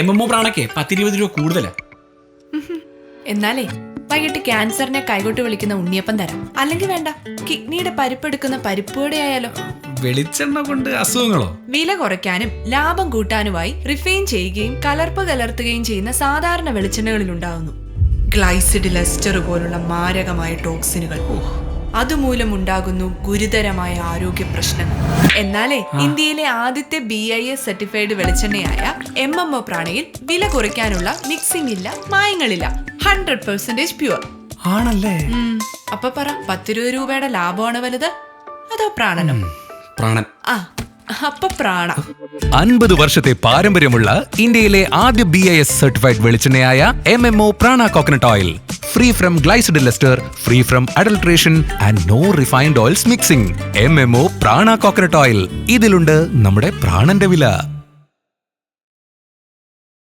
MMO പ്രാണൊക്കെ 10-20 രൂപ കൂടുതലാ. എന്നാലേ വൈകിട്ട് ക്യാൻസറിനെ കൈകൊട്ട് വിളിക്കുന്ന ഉണ്ണിയപ്പം തരാം. അല്ലെങ്കിൽ വേണ്ട, കിഡ്നിയുടെ പരിപ്പെടുക്കുന്ന പരിപ്പുവട ആയാലോ. വെളിച്ചെണ്ണ കൊണ്ട് അസുഖങ്ങളോ? വില കുറയ്ക്കാനും ലാഭം കൂട്ടാനുമായി റിഫൈൻ ചെയ്യുകയും കലർപ്പ് കലർത്തുകയും ചെയ്യുന്ന സാധാരണ വെളിച്ചെണ്ണകളിൽ ഉണ്ടാകുന്നു ഗ്ലൈസിഡിൽ എസ്റ്റർ പോലുള്ള മാരകമായ ടോക്സിനുകൾ. അതുമൂലം ഉണ്ടാകുന്നു ഗുരുതരമായ ആരോഗ്യ പ്രശ്നങ്ങൾ. എന്നാലേ ഇന്ത്യയിലെ ആദ്യത്തെ BIS സർട്ടിഫൈഡ് വെളിച്ചെണ്ണയായ MMO പ്രാണയിൽ വില കുറയ്ക്കാനുള്ള മിക്സിംഗ് ഇല്ല, മായങ്ങളില്ല, 100% പ്യുവർ ആണല്ലേ? അപ്പൊ പറ, 10-20 രൂപയുടെ ലാഭമാണ് വലുത് അതോ പ്രാണനോ? പ്രാണൻ. അപ്പൊ പ്രാണ. 50 വർഷത്തെ പാരമ്പര്യമുള്ള ഇന്ത്യയിലെ ആദ്യ BIS സർട്ടിഫൈഡ് വെളിച്ചെണ്ണയായ MMO Prana coconut oil. Free from glycidyl ester, free from adulteration and no refined oils mixing. MMO Prana coconut oil. ഇതിലുണ്ട് നമ്മുടെ പ്രാണന്റെ വില.